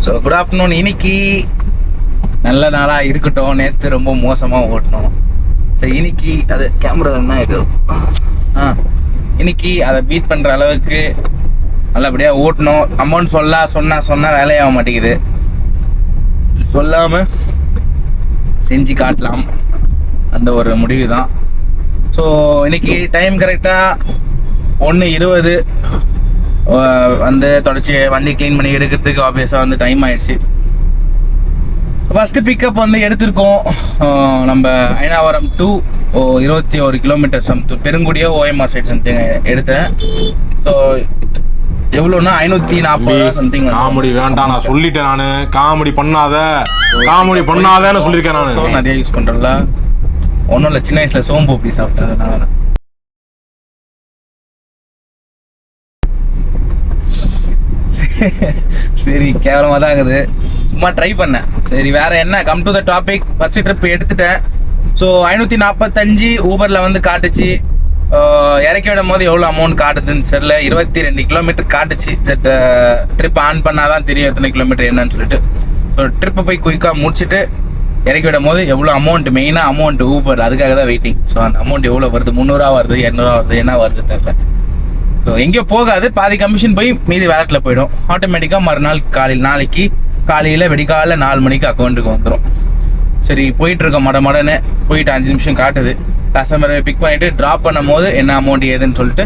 So good afternoon. இன்னைக்கு நல்ல நாளாக இருக்கட்டும். நேற்று ரொம்ப மோசமாக ஓட்டணும். ஸோ இன்னைக்கு அது கேமரா என்ன இது இன்னைக்கு அதை பீட் பண்ணுற அளவுக்கு நல்லபடியாக ஓட்டணும். அமௌண்ட் சொன்னால் வேலையாக மாட்டேங்குது. சொல்லாமல் செஞ்சு காட்டலாம் அந்த ஒரு முடிவு தான். ஸோ இன்னைக்கு டைம் கரெக்டாக 1:20 வந்து தொடச்சி வண்டி க்ளீன் பண்ணி எடுக்கிறதுக்கு ஆப்வியஸாக வந்து டைம் ஆயிடுச்சு. ஃபஸ்ட்டு பிக்கப் வந்து எடுத்திருக்கோம் நம்ம அயனாவரம் டு 21 கிலோமீட்டர் சம்திங், பெருங்குடியோ ஓஎம்ஆர் சைட் சம்திங் எடுத்தேன். ஸோ எவ்வளோன்னா 540 சம்திங். காமெடி வேண்டாம், நான் சொல்லிட்டேன். நான் காமெடி பண்ணாதேன்னு சொல்லியிருக்கேன். நான் சோம்பு நிறைய யூஸ் பண்ணுறல, ஒன்றும் இல்லை, சின்ன வயசில் சோம்பு அப்படி சாப்பிட்டேன் நான். சரி, கேவலமாக தான் இருக்குது, சும்மா ட்ரை பண்ணேன். சரி வேறு என்ன, come to the topic. First trip எடுத்துட்டேன். ஸோ 545 ஊபரில் வந்து காட்டுச்சு. இறக்கி விடும் போது எவ்வளோ அமௌண்ட் காட்டுதுன்னு தெரியல. 22 கிலோமீட்டர் காட்டுச்சு. ட்ரிப் ஆன் பண்ணால் தான் தெரியும் எத்தனை கிலோமீட்டர் என்னன்னு சொல்லிட்டு. ஸோ ட்ரிப்பை போய் குயிக்காக முடிச்சுட்டு இறக்கி விடும் போது எவ்வளோ அமௌண்ட், மெயினாக அமௌண்ட் ஊபர், அதுக்காக தான் வெயிட்டிங். ஸோ அந்த அமௌண்ட் எவ்வளோ வருது, 300 வருது, 200 வருது, என்ன வருது தெரில. ஸோ எங்கேயோ போகாது, பாதி கமிஷன் போய் மீதி வேலட்டில் போயிடும். ஆட்டோமேட்டிக்காக மறுநாள் நாளைக்கு காலையில் வெடிக்கால 4 மணிக்கு அக்கௌண்ட்டுக்கு வந்துடும். சரி போயிட்டுருக்கோம், மடன்னு போயிட்டு 5 நிமிஷம் காட்டுது. கஸ்டமரை பிக் பண்ணிவிட்டு ட்ராப் பண்ணும் போது என்ன அமௌண்ட் ஏதுன்னு சொல்லிட்டு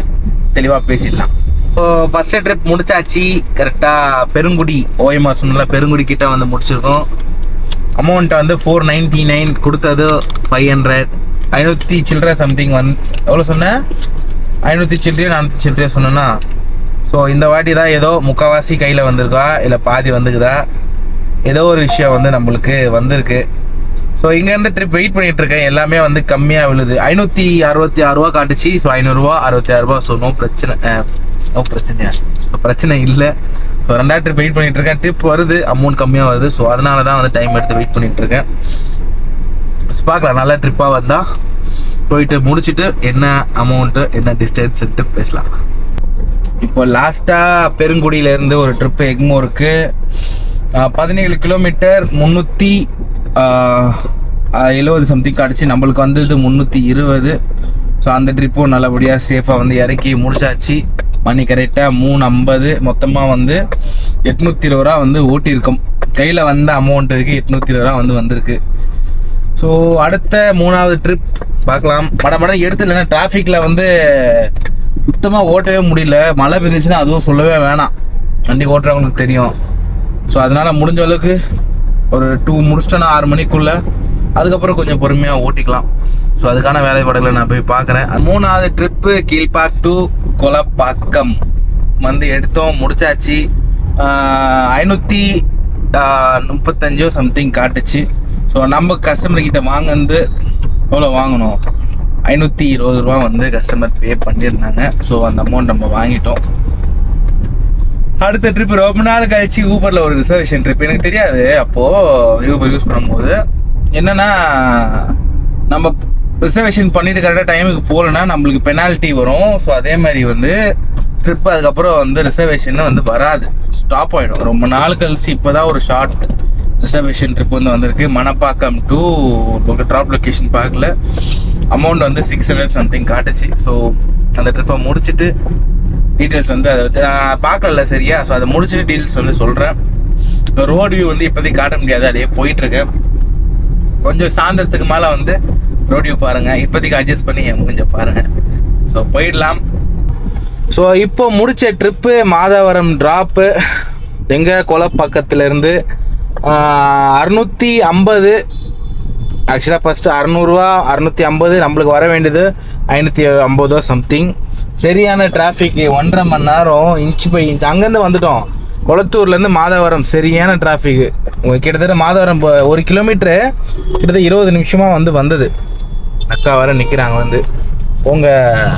தெளிவாக பேசிடலாம். ஸோ ஃபஸ்ட்டு ட்ரிப் முடிச்சாச்சு. கரெக்டாக பெருங்குடி ஓஎம்ஆர் சொன்னால பெருங்குடி கிட்ட வந்து முடிச்சிருக்கோம். அமௌண்ட்டை வந்து 499 கொடுத்தது 500, 500 சில்லற சம்திங் வந்து எவ்வளோ சொன்னேன், 500 சில்லறையோ 400 சில்லறையோ சொன்னேன்னா. ஸோ இந்த வாட்டி தான் ஏதோ முக்கால்வாசி கையில் வந்திருக்கா, இல்லை பாதி வந்துக்குதா, ஏதோ ஒரு விஷயம் வந்து நம்மளுக்கு வந்திருக்கு. ஸோ இங்கேருந்து ட்ரிப் வெயிட் பண்ணிகிட்ருக்கேன். எல்லாமே வந்து கம்மியாக விழுது. 566 ரூபா காட்டுச்சு. ஸோ 500 ரூபா 66 ரூபா. ஸோ நோ பிரச்சனையா, பிரச்சனை இல்லை. ஸோ 2 ட்ரிப் வெயிட் பண்ணிகிட்ருக்கேன். ட்ரிப் வருது, அமௌண்ட் கம்மியாக வருது. ஸோ அதனால தான் வந்து டைம் எடுத்து வெயிட் பண்ணிகிட்ருக்கேன். பார்க்கலாம், நல்ல ட்ரிப்பாக வந்தால் போயிட்டு முடிச்சுட்டு என்ன அமௌண்ட்டு என்ன டிஸ்டன்ஸ்ன்ட்டு பேசலாம். இப்போ லாஸ்ட்டாக பெருங்குடியிலேருந்து ஒரு ட்ரிப்பு எக்மோருக்கு 17 கிலோமீட்டர் 370 சம்திங் காட்டுச்சு. நம்மளுக்கு வந்தது 320. ஸோ அந்த ட்ரிப்பும் நல்லபடியாக சேஃபாக வந்து இறக்கி முடிச்சாச்சு. மணி கரெக்டாக 3:50. மொத்தமாக வந்து 820 ரூபா வந்து ஓட்டியிருக்கோம். கையில் வந்த அமௌண்ட் இருக்குது 820 ரூபா வந்து வந்திருக்கு. ஸோ அடுத்த 3வது ட்ரிப் பார்க்கலாம். மடம் எடுத்துலன்னா டிராஃபிக்கில் வந்து சுத்தமாக ஓட்டவே முடியல. மழை பெஞ்சிச்சுன்னா அதுவும் சொல்லவே வேணாம், வண்டி ஓட்டுறவங்களுக்கு தெரியும். ஸோ அதனால் முடிஞ்ச அளவுக்கு ஒரு 2 முடிச்சிட்டோன்னா 6 மணிக்குள்ளே, அதுக்கப்புறம் கொஞ்சம் பொறுமையாக ஓட்டிக்கலாம். ஸோ அதுக்கான வேலைப்பாடுகளை நான் போய் பார்க்குறேன். 3வது ட்ரிப்பு கீழ்பாக் டு கொலப்பாக்கம் வந்து எடுத்தோம், முடிச்சாச்சு. 535 சம்திங் காட்டுச்சு. ஸோ நம்ம கஸ்டமர்கிட்ட வாங்கினது எவ்வளோ வாங்கினோம், 520 ரூபா வந்து கஸ்டமர் பே பண்ணியிருந்தாங்க. ஸோ அந்த அமௌண்ட் நம்ம வாங்கிட்டோம். அடுத்த ட்ரிப் ரொம்ப நாள் கழிச்சு ஊபரில் ஒரு ரிசர்வேஷன் ட்ரிப். எனக்கு தெரியாது அப்போது ஊபர் யூஸ் பண்ணும்போது என்னென்னா, நம்ம ரிசர்வேஷன் பண்ணிட்டு கரெக்டாக டைமுக்கு போகலன்னா நம்மளுக்கு பெனால்ட்டி வரும். ஸோ அதே மாதிரி வந்து ட்ரிப் அதுக்கப்புறம் வந்து ரிசர்வேஷன் வந்து வராது, ஸ்டாப் ஆகிடும். ரொம்ப நாள் கழிச்சு இப்போ தான் ஒரு ஷார்ட் ரிசர்வேஷன் ட்ரிப் வந்து வந்திருக்கு. மணப்பாக்கம் டு ட்ராப் லொக்கேஷன் பார்க்கல. அமௌண்ட் வந்து 600 சம்திங் காட்டுச்சு. ஸோ அந்த ட்ரிப்பை முடிச்சுட்டு டீட்டெயில்ஸ் வந்து அதை பார்க்கல சரியா. ஸோ அதை முடிச்சுட்டு டீட்டெயில்ஸ் வந்து சொல்கிறேன். ரோட் வியூ வந்து இப்போதைக்கு காட்ட முடியாது, அப்படியே போயிட்டுருக்கேன். கொஞ்சம் சாயந்தரத்துக்கு மேலே வந்து ரோட் வியூ பாருங்கள். இப்போதைக்கு அட்ஜஸ்ட் பண்ணி முடிஞ்ச பாருங்கள். ஸோ போயிடலாம். ஸோ இப்போ முடித்த ட்ரிப்பு மாதவரம் ட்ராப்பு எங்கள் கொலப்பக்கத்துலேருந்து 650. ஆக்சுவலாக ஃபஸ்ட்டு 600 ரூபா 650, நம்மளுக்கு வர வேண்டியது 550 சம்திங். சரியான டிராஃபிக், 1.5 மணி நேரம் இன்ச் பை இன்ச். அங்கேருந்து வந்துட்டோம் கொளத்தூர்லேருந்து மாதவரம், சரியான டிராஃபிக்கு. கிட்டத்தட்ட மாதவரம் 1 கிலோமீட்ரு கிட்டத்தட்ட 20 நிமிஷமாக வந்து வந்தது. அக்கா வர நிற்கிறாங்க வந்து, உங்கள்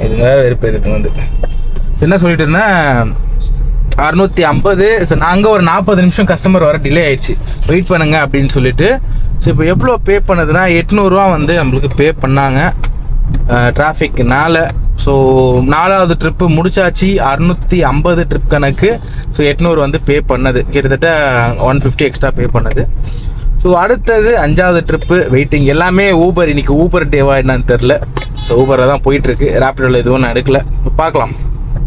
இதுங்க வெறுப்பு இதுக்கு வந்து என்ன சொல்லிட்டு இருந்தேன், 650. ஸோ நாங்கள் ஒரு 40 நிமிஷம் கஸ்டமர் வர டிலே ஆயிடுச்சு, வெயிட் பண்ணுங்க அப்படின்னு சொல்லிட்டு. ஸோ இப்போ எவ்வளோ பே பண்ணதுன்னா 800 ரூபா வந்து நம்மளுக்கு பே பண்ணாங்க டிராஃபிக்னால. ஸோ 4வது ட்ரிப்பு முடிச்சாச்சு. 650 ட்ரிப் கணக்கு. ஸோ 800 வந்து பே பண்ணது, கிட்டத்தட்ட 150 எக்ஸ்ட்ரா பே பண்ணது. ஸோ அடுத்தது 5வது ட்ரிப்பு வெயிட்டிங். எல்லாமே ஊபர். இன்னைக்கு ஊபர் டேவா என்னன்னு தெரில. ஸோ ஊபரில் தான் போயிட்டுருக்கு. ரேப்பிடோவில் எதுவும் நான் எடுக்கல. பார்க்கலாம்,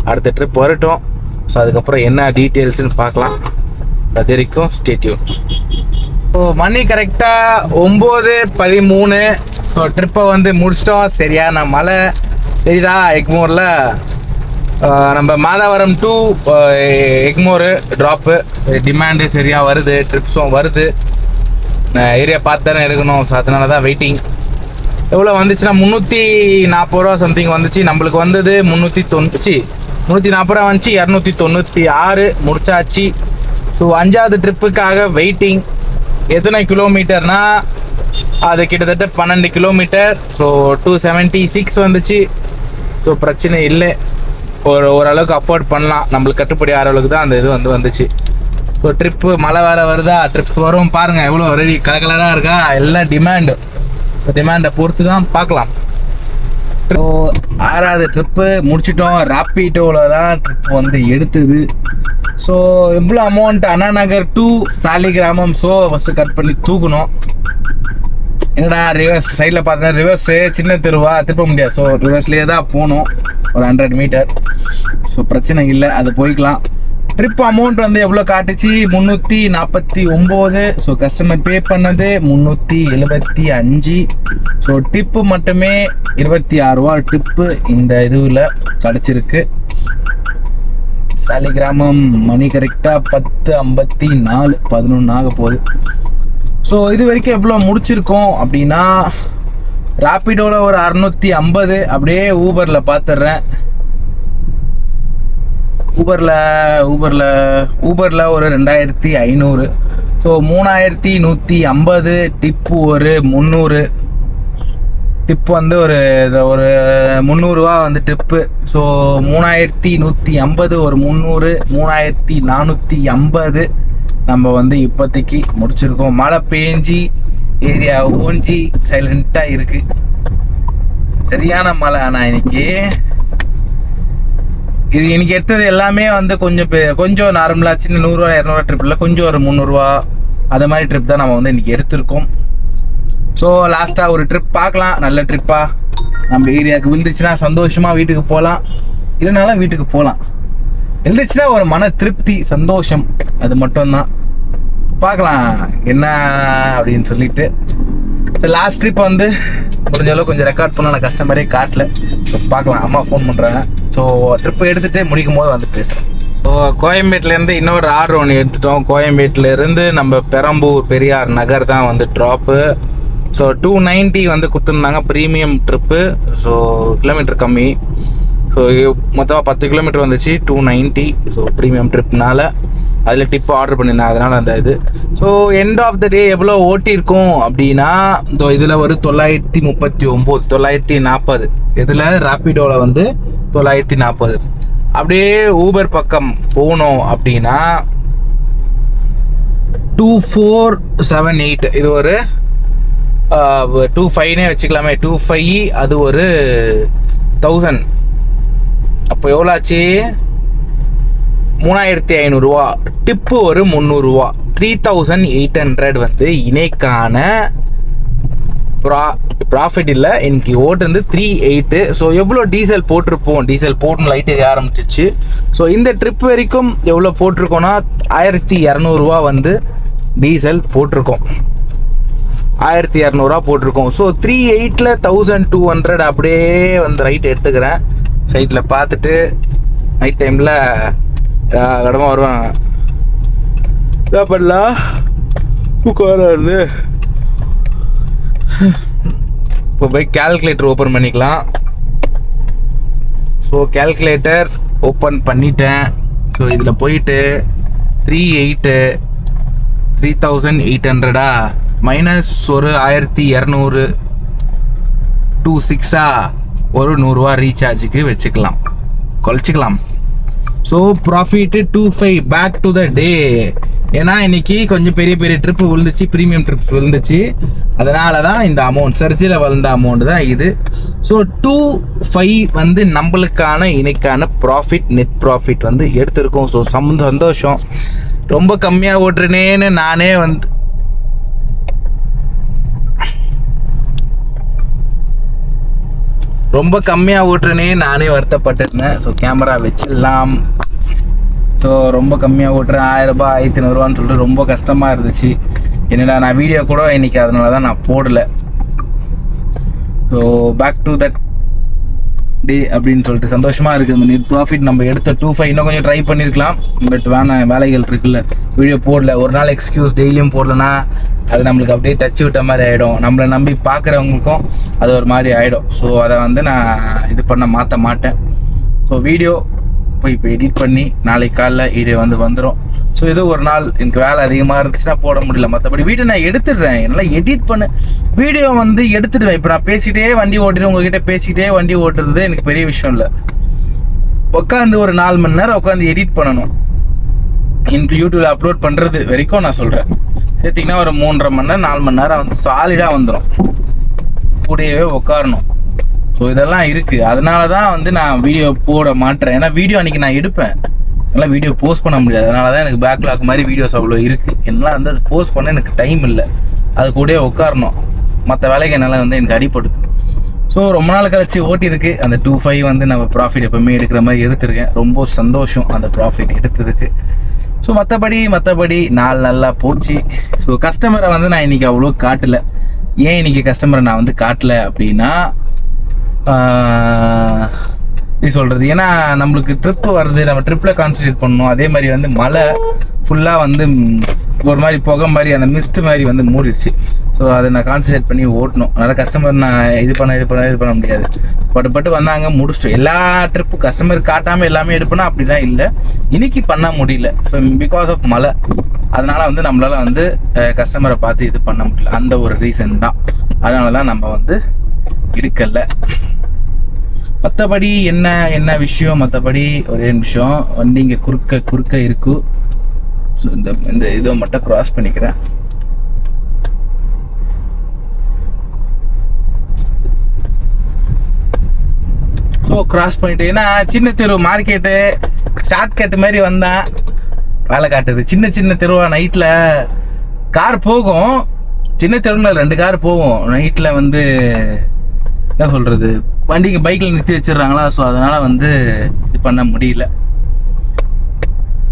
அடுத்த ட்ரிப் வரட்டும். ஸோ அதுக்கப்புறம் என்ன டீட்டெயில்ஸ்னு பார்க்கலாம். அது வரைக்கும் ஸ்டே டியூன். ஸோ மணி கரெக்டாக 9:13. ஸோ ட்ரிப்பை வந்து முடிச்சிட்டோம். சரியான மழை தெரியுதா எக்மோரில். நம்ம Madhavaram to Egmore drop. Demand சரியாக வருது, ட்ரிப்ஸும் வருது. ஏரியா பார்த்து தானே இருக்கணும். ஸோ அதனால தான் வெயிட்டிங். எவ்வளோ வந்துச்சுன்னா 340 ரூபா சம்திங் வந்துச்சு. நம்மளுக்கு வந்தது 340 ரூபா வந்துச்சு. 296 முடிச்சாச்சு. ஸோ 5வது ட்ரிப்புக்காக வெயிட்டிங். எத்தனை கிலோமீட்டர்னா அது கிட்டத்தட்ட 12 கிலோமீட்டர். ஸோ 276 வந்துச்சு. ஸோ பிரச்சனை இல்லை, ஓரளவுக்கு அஃபோர்ட் பண்ணலாம். நம்மளுக்கு கட்டுப்படி ஆகிற அளவுக்கு தான் அந்த இது வந்துச்சு. ஸோ ட்ரிப்பு மழை வேறு வருதா, ட்ரிப்ஸ் வரும் பாருங்கள். எவ்வளோ ரெடி கலக்கலராக இருக்கா, எல்லாம் டிமாண்டை பொறுத்து தான் பார்க்கலாம். ஸோ 6வது ட்ரிப்பு முடிச்சிட்டோம். ராப்பிடோவில் தான் ட்ரிப் வந்து எடுத்தது. ஸோ எவ்வளோ amount, Anna Nagar to Saligramam. So first cut பண்ணி தூக்கணும். என்னடா ரிவர்ஸ் சைடில் பார்த்தா ரிவர்ஸு சின்ன தெருவா திருப்ப முடியாது. ஸோ ரிவர்ஸ்லேயே தான் போகணும், ஒரு 100 மீட்டர். ஸோ பிரச்சனை இல்லை, அது போய்க்கலாம். ட்ரிப் அமௌண்ட் வந்து எவ்வளோ காட்டுச்சு, 349. ஸோ கஸ்டமர் பே பண்ணது 375. ஸோ டிப்பு மட்டுமே 26 ரூபா டிப்பு இந்த இதுவில் கிடச்சிருக்கு. சாலிகிராமம் மணி கரெக்டாக 10:54, 11 ஆக போகுது. ஸோ இது வரைக்கும் எவ்வளோ முடிச்சிருக்கோம் அப்படின்னா, ராப்பிடோவில் ஒரு 650. அப்படியே ஊபரில் பார்த்துட்றேன். ஊபரில் ஒரு 2500. ஸோ 3150. டிப்பு ஒரு 300. டிப்பு வந்து ஒரு 300 ரூபா வந்து டிப்பு. ஸோ 3150 ஒரு 300, 3450 நம்ம வந்து இப்போதைக்கு முடிச்சிருக்கோம். மழை பேஞ்சி ஏரியா ஓஞ்சி சைலண்ட்டாக இருக்கு. சரியான மழை. ஆனால் இன்னைக்கு எடுத்தது எல்லாமே வந்து கொஞ்சம் நார்மலாக சின்ன 100 ரூபா 200 ட்ரிப்பில் கொஞ்சம் ஒரு 300 ரூபா அது மாதிரி ட்ரிப் தான் நம்ம வந்து இன்னைக்கு எடுத்திருக்கோம். ஸோ லாஸ்ட்டாக ஒரு ட்ரிப் பார்க்கலாம், நல்ல ட்ரிப்பாக நம்ம ஏரியாவுக்கு விழுந்துச்சுன்னா சந்தோஷமாக வீட்டுக்கு போகலாம், இல்லைனாலும் வீட்டுக்கு போகலாம். எழுந்துச்சுன்னா ஒரு மன திருப்தி சந்தோஷம், அது மட்டும்தான். பார்க்கலாம் என்ன அப்படின்னு சொல்லிட்டு. ஸோ லாஸ்ட் ட்ரிப் வந்து முடிஞ்ச அளவுக்கு கொஞ்சம் ரெக்கார்ட் பண்ண நான் கஸ்டமரே காட்டல. ஸோ பார்க்கலாம், அம்மா ஃபோன் பண்ணுறாங்க. ஸோ ட்ரிப்பு எடுத்துகிட்டு முடிக்கும் போது வந்து பேசுகிறேன். ஸோ கோயம்பேட்டிலேருந்து இன்னொரு ஆர்டர் ஒன்று எடுத்துட்டோம். கோயம்பேட்டிலேருந்து நம்ம பெரம்பூர் பெரியார் நகர் தான் வந்து ட்ராப்பு. ஸோ 290 வந்து கொடுத்துருந்தாங்க, ப்ரீமியம் ட்ரிப்பு. ஸோ கிலோமீட்டர் கம்மி. ஸோ மொத்தமாக 10 கிலோமீட்டர் வந்துச்சு, 290. ஸோ ப்ரீமியம் ட்ரிப்னால அதில் டிப்பு ஆர்டர் பண்ணியிருந்தேன், அதனால் அந்த இது. ஸோ எண்ட் ஆஃப் த டே எவ்வளோ ஓட்டியிருக்கோம் அப்படின்னா, இதில் ஒரு 939, 940. இதில் ராப்பிடோவில் வந்து 940. அப்படியே ஊபர் பக்கம் போனோம் அப்படின்னா 2478. இது ஒரு 25 வச்சுக்கலாமே, 25. அது ஒரு 1000. அப்போ எவ்வளோ ஆச்சு, 3500 ரூபா. டிப்பு ஒரு 300 ரூபா. 3800 வந்து இணைக்கான ப்ராஃபிட் இல்லை. இன்னைக்கு ஓட்டு வந்து 38. ஸோ எவ்வளோ டீசல் போட்டிருப்போம், டீசல் போட்டு லைட் எரிய ஆரம்பிச்சிச்சு. ஸோ இந்த ட்ரிப் வரைக்கும் எவ்வளோ போட்டிருக்கோன்னா 1200 ரூபா வந்து டீசல் போட்டிருக்கோம். 1200 ரூபா போட்டிருக்கோம். ஸோ 38ல் 1200 அப்படியே வந்து ரைட் எடுத்துக்கிறேன். சைட்டில் பார்த்துட்டு நைட் டைமில் கடமாக வருவாங்க. பண்ணலாம் இருந்து இப்போ போய் கால்குலேட்டர் ஓப்பன் பண்ணிக்கலாம். ஸோ கால்குலேட்டர் ஓப்பன் பண்ணிட்டேன். ஸோ இதில் போயிட்டு 3800 மைனஸ் ஒரு 1200 26 ஒரு 100 ரூபா ரீசார்ஜுக்கு வச்சுக்கலாம், குறைச்சிக்கலாம். So profit 25. Back to the day. ஏன்னா இன்னைக்கு கொஞ்சம் பெரிய பெரிய ட்ரிப்பு விழுந்துச்சு, ப்ரீமியம் ட்ரிப்ஸ் விழுந்துச்சு. அதனால தான் இந்த அமௌண்ட் சர்ச்சில் வளர்ந்த அமௌண்ட் தான் இது. ஸோ வந்து நம்மளுக்கான இன்னைக்கான நெட் ப்ராஃபிட் வந்து எடுத்திருக்கோம். ஸோ சந்தோஷம். ரொம்ப கம்மியாக ஓட்டுறேனேன்னு நானே வந்து வருத்தப்பட்டிருந்தேன். ஸோ கேமரா வச்சிடலாம். ஸோ ரொம்ப கம்மியாக ஓட்டுறேன், 1000 ரூபாய் 1500 சொல்லிட்டு ரொம்ப கஷ்டமாக இருந்துச்சு. என்னடா நான் வீடியோ கூட இன்னைக்கு அதனால தான் நான் போடலை. So back to that day அப்படின்னு சொல்லிட்டு சந்தோஷமாக இருக்குது. இந்த நெட் ப்ராஃபிட் நம்ம எடுத்த 25 இன்னும் கொஞ்சம் ட்ரை பண்ணியிருக்கலாம். பட் வேலைகள் இருக்குல்ல, வீடியோ போடல. ஒரு நாள் எக்ஸ்கியூஸ், டெய்லியும் போடலன்னா அது நம்மளுக்கு அப்படியே டச் விட்ட மாதிரி ஆகிடும். நம்மளை நம்பி பார்க்குறவங்களுக்கும் அது ஒரு மாதிரி ஆகிடும். ஸோ அதை வந்து நான் மாற்ற மாட்டேன். ஸோ வீடியோ போய் இப்போ எடிட் பண்ணி நாளைக்கு காலைல வீடியோ வந்துடும். ஸோ ஏதோ ஒரு நாள் எனக்கு வேலை அதிகமாக இருந்துச்சுன்னா போட முடியல. மற்றபடி வீடியோ நான் எடுத்துடுறேன். என்னால் எடிட் பண்ண வீடியோ வந்து எடுத்துடுவேன். இப்போ நான் பேசிகிட்டே வண்டி ஓட்டிட்டு உங்ககிட்ட பேசிக்கிட்டே வண்டி ஓட்டுறது எனக்கு பெரிய விஷயம் இல்லை. உட்காந்து ஒரு 4 மணி நேரம் உட்காந்து எடிட் பண்ணணும். யூடியூப்ல அப்லோட் பண்ணுறது வரைக்கும் நான் சொல்கிறேன். சேர்த்திங்கன்னா ஒரு 3.5 மணி நேரம் 4 மணி நேரம் வந்து சாலிடாக வந்துடும். கூடவே உட்காரணும். ஸோ இதெல்லாம் இருக்குது. அதனால தான் வந்து நான் வீடியோ போட மாட்டேறேன். ஏன்னா வீடியோ அன்றைக்கி நான் எடுப்பேன், என்னால் வீடியோ போஸ்ட் பண்ண முடியாது. அதனால தான் எனக்கு பேக்லாக் மாதிரி வீடியோஸ் அவ்வளோ இருக்குது. என்னால் வந்து அது போஸ்ட் பண்ண எனக்கு டைம் இல்லை. அது கூட உட்காரணும். மற்ற வேலைக்கு என்னால் வந்து எனக்கு அடிப்படுது. ஸோ ரொம்ப நாள் கழிச்சு ஓட்டியிருக்கு. அந்த 25 வந்து நம்ம ப்ராஃபிட் எப்போவுமே எடுக்கிற மாதிரி எடுத்திருக்கேன். ரொம்ப சந்தோஷம் அந்த ப்ராஃபிட் எடுத்ததுக்கு. ஸோ மற்றபடி நாள் நல்லா போச்சு. ஸோ கஸ்டமரை வந்து நான் இன்றைக்கி அவ்வளோ காட்டலை. ஏன் இன்றைக்கி கஸ்டமரை நான் வந்து காட்டலை அப்படின்னா எப்படி சொல்கிறது, ஏன்னா நம்மளுக்கு ட்ரிப்பு வருது, நம்ம ட்ரிப்பில் கான்சன்ட்ரேட் பண்ணணும். அதே மாதிரி வந்து மழை ஃபுல்லாக வந்து ஒரு மாதிரி புகை மாதிரி அந்த மிஸ்ட் மாதிரி வந்து மூடிடுச்சு. ஸோ அதை நான் கான்சன்ட்ரேட் பண்ணி ஓட்டணும். அதனால் கஸ்டமர் நான் இது பண்ண முடியாது. பட்டு வந்தாங்க, முடிச்சிட்டோம். எல்லா ட்ரிப்பு கஸ்டமர் காட்டாமல் எல்லாமே எடுப்போம்னா அப்படிலாம் இல்லை. இன்னைக்கு பண்ண முடியல. ஸோ பிகாஸ் ஆஃப் மழை, அதனால் வந்து நம்மளால் வந்து கஸ்டமரை பார்த்து இது பண்ண முடியல. அந்த ஒரு ரீசன் தான். அதனால தான் நம்ம வந்து எடுக்கலை. மற்றபடி என்ன விஷயம், மற்றபடி ஒரே நிமிஷம் வண்டி இங்கே குறுக்க இருக்கு. ஸோ இந்த இதை மட்டும் கிராஸ் பண்ணிக்கிறேன். ஸோ கிராஸ் பண்ணிட்டு, ஏன்னா சின்ன தெரு மார்க்கெட்டு ஷார்ட்கட் மாதிரி வந்தேன். வேலை காட்டுது. சின்ன தெருவா நைட்டில் கார் போகும். சின்ன தெருவில் 2 கார் போகும் நைட்டில். வந்து என்ன சொல்கிறது, வண்டிக்கு பைக்கில் நிறுத்தி வச்சிடுறாங்களா. ஸோ அதனால் வந்து இது பண்ண முடியல.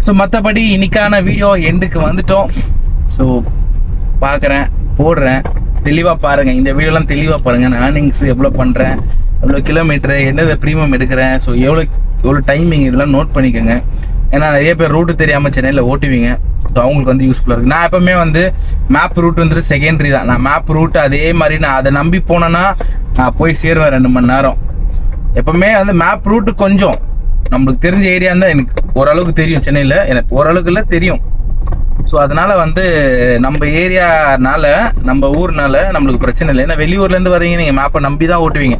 ஸோ மற்றபடி இன்னைக்கான வீடியோ எண்டுக்கு வந்துட்டோம். ஸோ பார்க்குறேன், போடுறேன். தெளிவாக பாருங்கள். இந்த வீடியோலாம் தெளிவாக பாருங்கள். நான் ஏர்னிங்ஸ் எவ்வளோ பண்ணுறேன், எவ்வளோ கிலோமீட்டரு, என்னது ப்ரீமியம் எடுக்கிறேன், ஸோ எவ்வளோ டைமிங், இதெல்லாம் நோட் பண்ணிக்கோங்க. ஏன்னா நிறைய பேர் ரூட்டு தெரியாமல் சென்னையில் ஓட்டுவீங்க. ஸோ அவங்களுக்கு வந்து யூஸ்ஃபுல்லாக இருக்குது. நான் எப்போவுமே வந்து மேப் ரூட் வந்துட்டு செகண்டரி தான். நான் மேப் ரூட் அதே மாதிரி நான் அதை நம்பி போனேன்னா நான் போய் சேருவேன் 2 மணி நேரம். எப்போவுமே வந்து மேப் ரூட்டு கொஞ்சம் நம்மளுக்கு தெரிஞ்ச ஏரியா இருந்தால் எனக்கு ஓரளவுக்கு தெரியும். சென்னையில் எனக்கு ஓரளவுக்கு இல்லை தெரியும். ஸோ அதனால் வந்து நம்ம ஏரியானால, நம்ம ஊர்னால நம்மளுக்கு பிரச்சனை இல்லை. ஏன்னா வெளியூர்லேருந்து வரீங்க, நீங்கள் மேப்பை நம்பி தான் ஓட்டுவீங்க.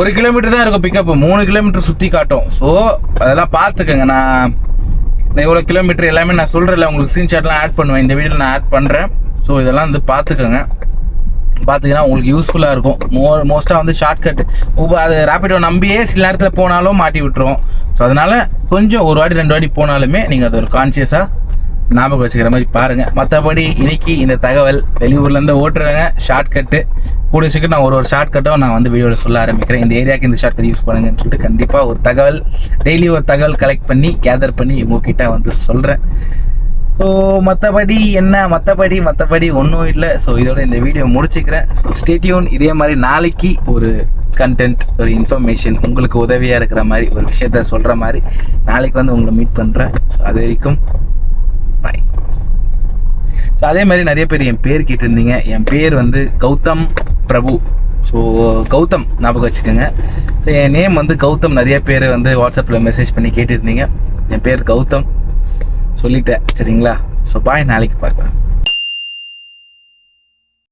1 கிலோமீட்டர் தான் இருக்கும் பிக்கப், 3 கிலோமீட்டர் சுற்றி காட்டும். ஸோ அதெல்லாம் பார்த்துக்கோங்க. நான் எவ்வளோ கிலோமீட்டர் எல்லாமே நான் சொல்கிறேன்ல, உங்களுக்கு ஸ்க்ரீன்ஷாட்லாம் ஆட் பண்ணுவேன். இந்த வீடியோவில் நான் ஆட் பண்ணுறேன். ஸோ இதெல்லாம் வந்து பார்த்துக்கோங்க. பார்த்தீங்கன்னா உங்களுக்கு யூஸ்ஃபுல்லாக இருக்கும். மோஸ்ட்டாக வந்து ஷார்ட்கட் அது ரேப்பிடோ நம்பியே சில நேரத்தில் போனாலும் மாட்டி விட்டுரும். ஸோ அதனால் கொஞ்சம் ஒரு வாட்டி 2 வாட்டி போனாலுமே நீங்கள் அது ஒரு கான்ஷியஸாக ஞாபகம் வச்சுக்கிற மாதிரி பாருங்கள். மற்றபடி இன்னைக்கு இந்த தகவல் வெளியூர்லேருந்து ஓட்டுறவங்க ஷார்ட்கட்டு கூடிய சீக்கிரம் நான் ஒரு ஷார்ட்கட்டும் நான் வந்து வீடியோவில் சொல்ல ஆரம்பிக்கிறேன். இந்த ஏரியாவுக்கு இந்த ஷார்ட்கட் யூஸ் பண்ணுங்கன்னு சொல்லிட்டு கண்டிப்பாக ஒரு தகவல் டெய்லி ஒரு தகவல் கலெக்ட் பண்ணி கேதர் பண்ணி உங்ககிட்ட வந்து சொல்கிறேன். ஸோ மற்றபடி ஒன்றும் இல்லை. ஸோ இதோட இந்த வீடியோ முடிச்சுக்கிறேன். So stay tune. இதே மாதிரி நாளைக்கு ஒரு கண்டென்ட், ஒரு இன்ஃபர்மேஷன் உங்களுக்கு உதவியாக இருக்கிற மாதிரி ஒரு விஷயத்த சொல்கிற மாதிரி நாளைக்கு வந்து உங்களை மீட் பண்ணுறேன். ஸோ அது வரைக்கும் பாய். ஸோ அதே மாதிரி நிறைய பேர் என் பேர் கேட்டிருந்தீங்க. என் பேர் வந்து கௌதம் பிரபு. ஸோ கௌதம் ஞாபகம் வச்சுக்கோங்க. ஸோ என் நேம் வந்து கௌதம். நிறைய பேர் வந்து வாட்ஸ்அப்பில் மெசேஜ் பண்ணி கேட்டிருந்தீங்க. என் பேர் கௌதம் சொல்லிட்டேன், சரிங்களா? ஸோ பாய், நாளைக்கு பார்க்கலாம்.